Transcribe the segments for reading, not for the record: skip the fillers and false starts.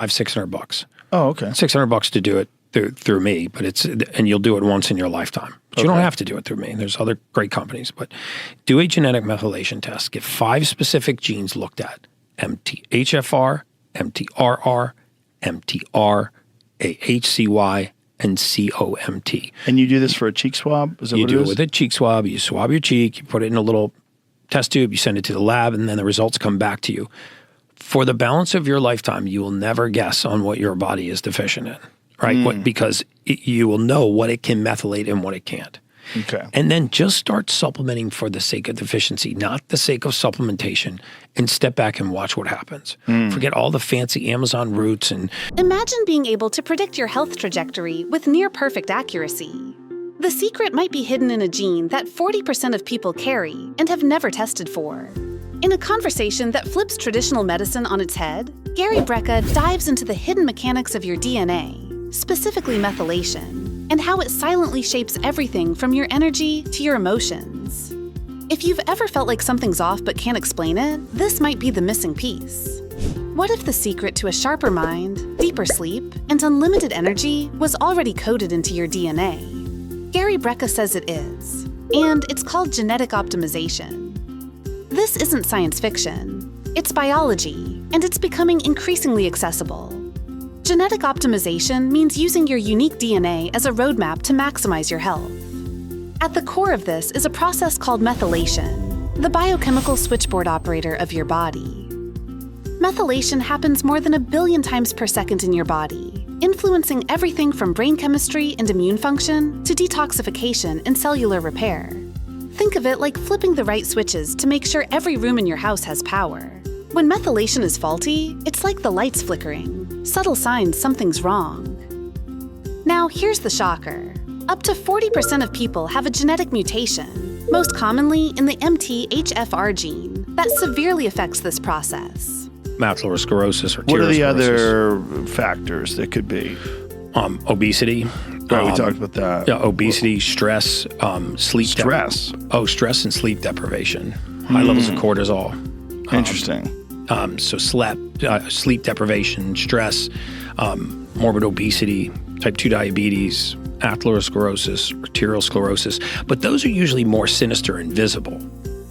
$600. Oh, okay. $600 to do it through me, and you'll do it once in your lifetime. But you don't have to do it through me. There's other great companies, but do a genetic methylation test. Get 5 specific genes looked at: MTHFR, MTRR, MTR, AHCY, and COMT. And you do this for a cheek swab? Is that You what do it it is? with a cheek swab. You swab your cheek, you put it in a little test tube, you send it to the lab, and then the results come back to you. For the balance of your lifetime, you will never guess on what your body is deficient in, right? Because you will know what it can methylate and what it can't. Okay. And then just start supplementing for the sake of deficiency, not the sake of supplementation, and step back and watch what happens. Forget all the fancy Amazon routes and Imagine being able to predict your health trajectory with near-perfect accuracy. The secret might be hidden in a gene that 40% of people carry and have never tested for. In a conversation that flips traditional medicine on its head, Gary Brecka dives into the hidden mechanics of your DNA, specifically methylation, and how it silently shapes everything from your energy to your emotions. If you've ever felt like something's off but can't explain it, this might be the missing piece. What if the secret to a sharper mind, deeper sleep, and unlimited energy was already coded into your DNA? Gary Brecka says it is, and it's called genetic optimization. This isn't science fiction. It's biology, and it's becoming increasingly accessible. Genetic optimization means using your unique DNA as a roadmap to maximize your health. At the core of this is a process called methylation, the biochemical switchboard operator of your body. Methylation happens more than 1 billion times per second in your body, influencing everything from brain chemistry and immune function to detoxification and cellular repair. Think of it like flipping the right switches to make sure every room in your house has power. When methylation is faulty, it's like the lights flickering, subtle signs something's wrong. Now, here's the shocker. Up to 40% of people have a genetic mutation, most commonly in the MTHFR gene, that severely affects this process. macular sclerosis or What are the arteriosclerosis. other factors that could be? Obesity. Right, we talked about that. Yeah, obesity, stress, sleep. Stress? Stress and sleep deprivation. High levels of cortisol. Interesting. So sleep deprivation, stress, morbid obesity, type 2 diabetes, atherosclerosis, arteriosclerosis. But those are usually more sinister and visible.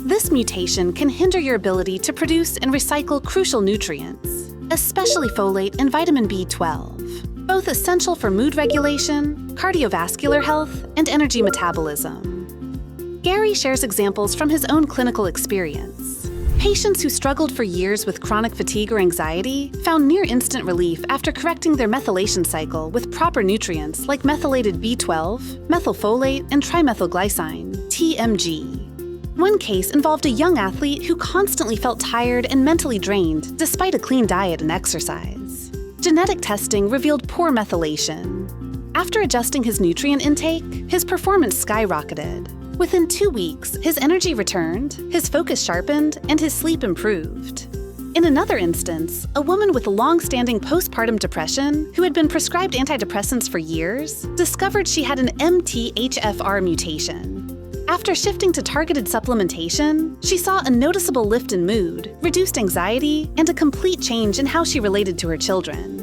This mutation can hinder your ability to produce and recycle crucial nutrients, especially folate and vitamin B12, both essential for mood regulation, cardiovascular health, and energy metabolism. Gary shares examples from his own clinical experience. Patients who struggled for years with chronic fatigue or anxiety found near-instant relief after correcting their methylation cycle with proper nutrients like methylated B12, methylfolate, and trimethylglycine, TMG. One case involved a young athlete who constantly felt tired and mentally drained despite a clean diet and exercise. Genetic testing revealed poor methylation. After adjusting his nutrient intake, his performance skyrocketed. Within 2 weeks, his energy returned, his focus sharpened, and his sleep improved. In another instance, a woman with long-standing postpartum depression who had been prescribed antidepressants for years discovered she had an MTHFR mutation. After shifting to targeted supplementation, she saw a noticeable lift in mood, reduced anxiety, and a complete change in how she related to her children.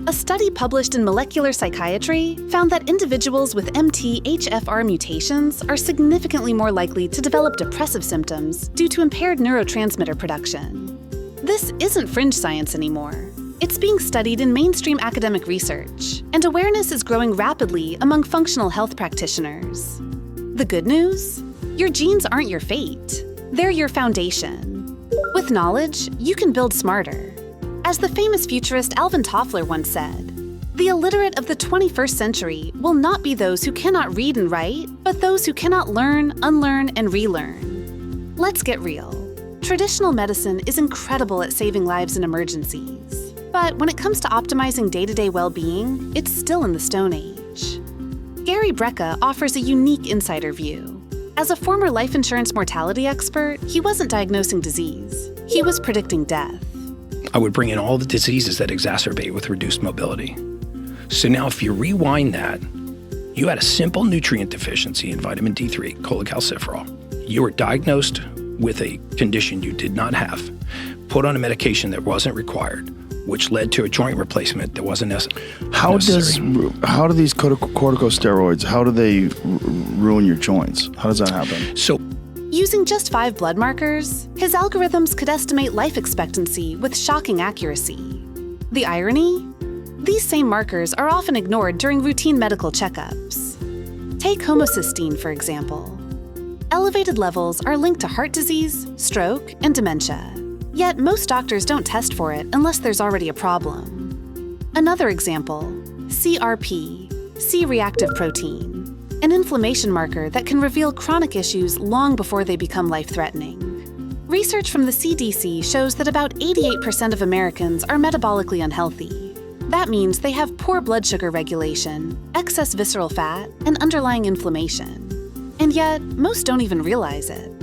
A study published in Molecular Psychiatry found that individuals with MTHFR mutations are significantly more likely to develop depressive symptoms due to impaired neurotransmitter production. This isn't fringe science anymore. It's being studied in mainstream academic research, and awareness is growing rapidly among functional health practitioners. The good news? Your genes aren't your fate. They're your foundation. With knowledge, you can build smarter. As the famous futurist Alvin Toffler once said, "The illiterate of the 21st century will not be those who cannot read and write, but those who cannot learn, unlearn, and relearn." Let's get real. Traditional medicine is incredible at saving lives in emergencies. But when it comes to optimizing day-to-day well-being, it's still in the Stone Age. Gary Brecka offers a unique insider view. As a former life insurance mortality expert, he wasn't diagnosing disease. He was predicting death. I would bring in all the diseases that exacerbate with reduced mobility. So now if you rewind that, you had a simple nutrient deficiency in vitamin D3, cholecalciferol. You were diagnosed with a condition you did not have, put on a medication that wasn't required. which led to a joint replacement that wasn't necessary. How do these corticosteroids, how do they ruin your joints? How does that happen? So Using just 5 blood markers, his algorithms could estimate life expectancy with shocking accuracy. The irony? These same markers are often ignored during routine medical checkups. Take homocysteine, for example. Elevated levels are linked to heart disease, stroke, and dementia. Yet most doctors don't test for it unless there's already a problem. Another example, CRP, C-reactive protein, an inflammation marker that can reveal chronic issues long before they become life-threatening. Research from the CDC shows that about 88% of Americans are metabolically unhealthy. That means they have poor blood sugar regulation, excess visceral fat, and underlying inflammation. And yet, most don't even realize it.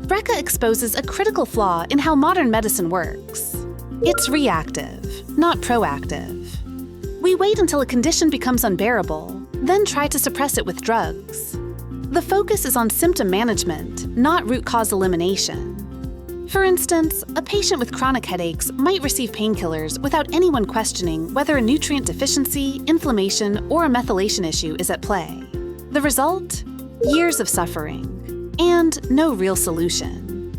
Brecca exposes a critical flaw in how modern medicine works. It's reactive, not proactive. We wait until a condition becomes unbearable, then try to suppress it with drugs. The focus is on symptom management, not root cause elimination. For instance, a patient with chronic headaches might receive painkillers without anyone questioning whether a nutrient deficiency, inflammation, or a methylation issue is at play. The result? Years of suffering, and no real solution.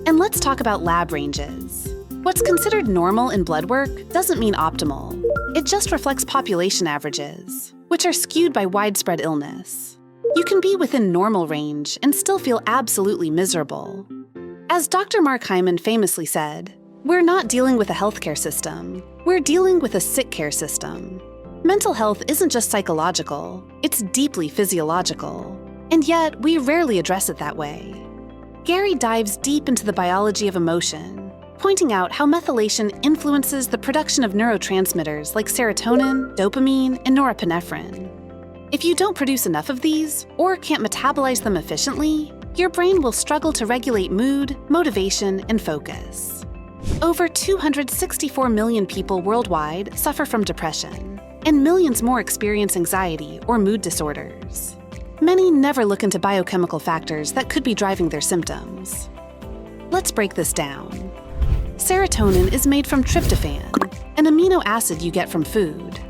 And let's talk about lab ranges. What's considered normal in blood work doesn't mean optimal. It just reflects population averages, which are skewed by widespread illness. You can be within normal range and still feel absolutely miserable. As Dr. Mark Hyman famously said, we're not dealing with a healthcare system, we're dealing with a sick care system. Mental health isn't just psychological, it's deeply physiological. And yet, we rarely address it that way. Gary dives deep into the biology of emotion, pointing out how methylation influences the production of neurotransmitters like serotonin, dopamine, and norepinephrine. If you don't produce enough of these, or can't metabolize them efficiently, your brain will struggle to regulate mood, motivation, and focus. Over 264 million people worldwide suffer from depression, and millions more experience anxiety or mood disorders. Many never look into biochemical factors that could be driving their symptoms. Let's break this down. Serotonin is made from tryptophan, an amino acid you get from food.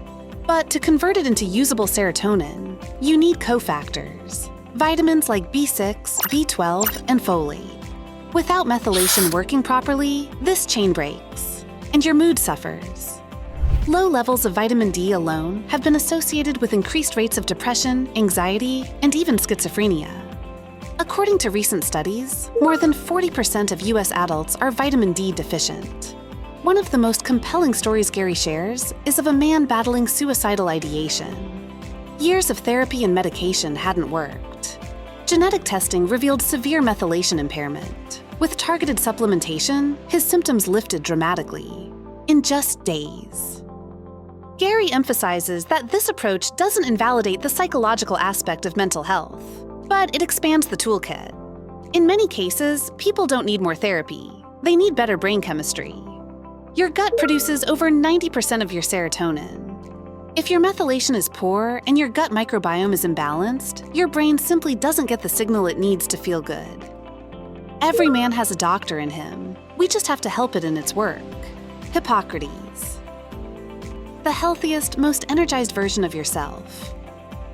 But to convert it into usable serotonin, you need cofactors, vitamins like B6, B12, and folate. Without methylation working properly, this chain breaks, and your mood suffers. Low levels of vitamin D alone have been associated with increased rates of depression, anxiety, and even schizophrenia. According to recent studies, more than 40% of US adults are vitamin D deficient. One of the most compelling stories Gary shares is of a man battling suicidal ideation. Years of therapy and medication hadn't worked. Genetic testing revealed severe methylation impairment. With targeted supplementation, his symptoms lifted dramatically, in just days. Gary emphasizes that this approach doesn't invalidate the psychological aspect of mental health, but it expands the toolkit. In many cases, people don't need more therapy. They need better brain chemistry. Your gut produces over 90% of your serotonin. If your methylation is poor and your gut microbiome is imbalanced, your brain simply doesn't get the signal it needs to feel good. Every man has a doctor in him. We just have to help it in its work. Hippocrates. The healthiest, most energized version of yourself.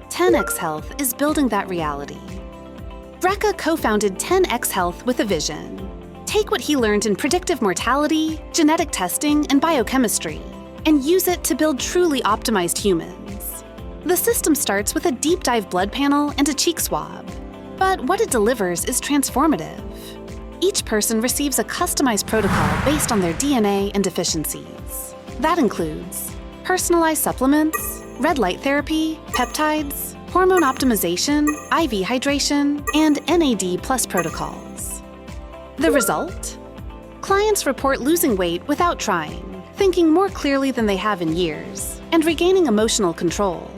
10x Health is building that reality. Brecca co-founded 10x Health with a vision. Take what he learned in predictive mortality, genetic testing, and biochemistry, and use it to build truly optimized humans. The system starts with a deep dive blood panel and a cheek swab. But what it delivers is transformative. Each person receives a customized protocol based on their DNA and deficiencies. That includes personalized supplements, red light therapy, peptides, hormone optimization, IV hydration, and NAD+ protocols. The result? Clients report losing weight without trying, thinking more clearly than they have in years, and regaining emotional control.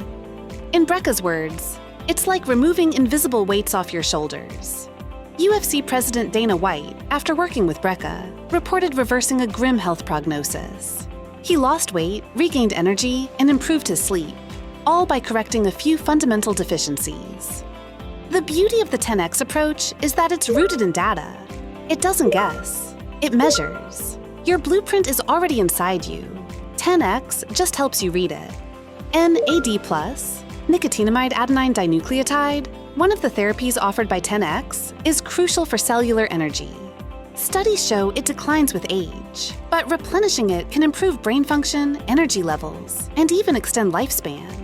In Brecca's words, it's like removing invisible weights off your shoulders. UFC President Dana White, after working with Brecca, reported reversing a grim health prognosis. He lost weight, regained energy, and improved his sleep, all by correcting a few fundamental deficiencies. The beauty of the 10x approach is that it's rooted in data. It doesn't guess, it measures. Your blueprint is already inside you. 10X just helps you read it. NAD+, nicotinamide adenine dinucleotide, one of the therapies offered by 10X, is crucial for cellular energy. Studies show it declines with age, but replenishing it can improve brain function, energy levels, and even extend lifespan.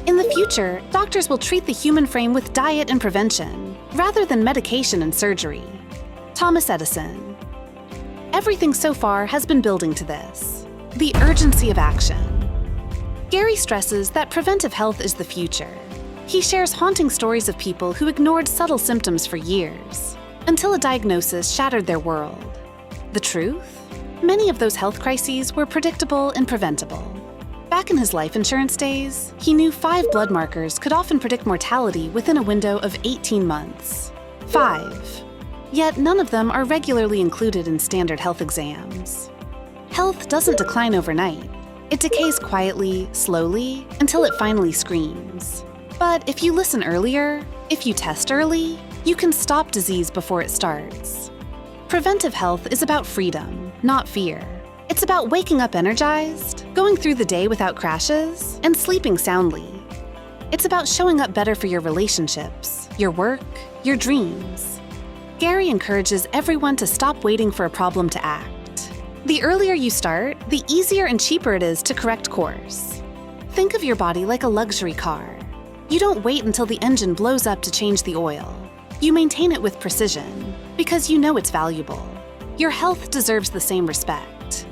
In the future, doctors will treat the human frame with diet and prevention, rather than medication and surgery. Thomas Edison. Everything so far has been building to this: the urgency of action. Gary stresses that preventive health is the future. He shares haunting stories of people who ignored subtle symptoms for years, until a diagnosis shattered their world. The truth? Many of those health crises were predictable and preventable. Back in his life insurance days, he knew 5 blood markers could often predict mortality within a window of 18 months. 5. Yet none of them are regularly included in standard health exams. Health doesn't decline overnight. It decays quietly, slowly, until it finally screams. But if you listen earlier, if you test early, you can stop disease before it starts. Preventive health is about freedom, not fear. It's about waking up energized, going through the day without crashes, and sleeping soundly. It's about showing up better for your relationships, your work, your dreams. Gary encourages everyone to stop waiting for a problem to act. The earlier you start, the easier and cheaper it is to correct course. Think of your body like a luxury car. You don't wait until the engine blows up to change the oil. You maintain it with precision, because you know it's valuable. Your health deserves the same respect.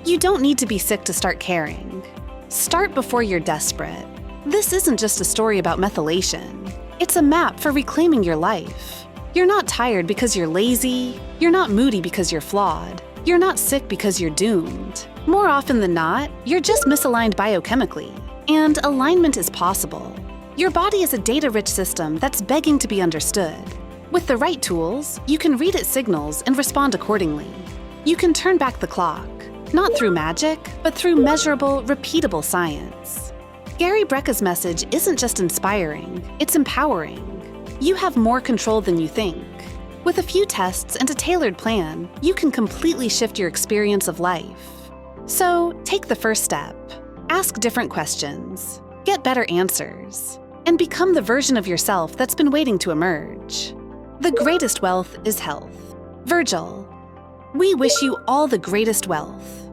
You don't need to be sick to start caring. Start before you're desperate. This isn't just a story about methylation. It's a map for reclaiming your life. You're not tired because you're lazy. You're not moody because you're flawed. You're not sick because you're doomed. More often than not, you're just misaligned biochemically, and alignment is possible. Your body is a data-rich system that's begging to be understood. With the right tools, you can read its signals and respond accordingly. You can turn back the clock, not through magic, but through measurable, repeatable science. Gary Brecka's message isn't just inspiring, it's empowering. You have more control than you think. With a few tests and a tailored plan, you can completely shift your experience of life. So, take the first step. Ask different questions. Get better answers. And become the version of yourself that's been waiting to emerge. The greatest wealth is health. Virgil. We wish you all the greatest wealth.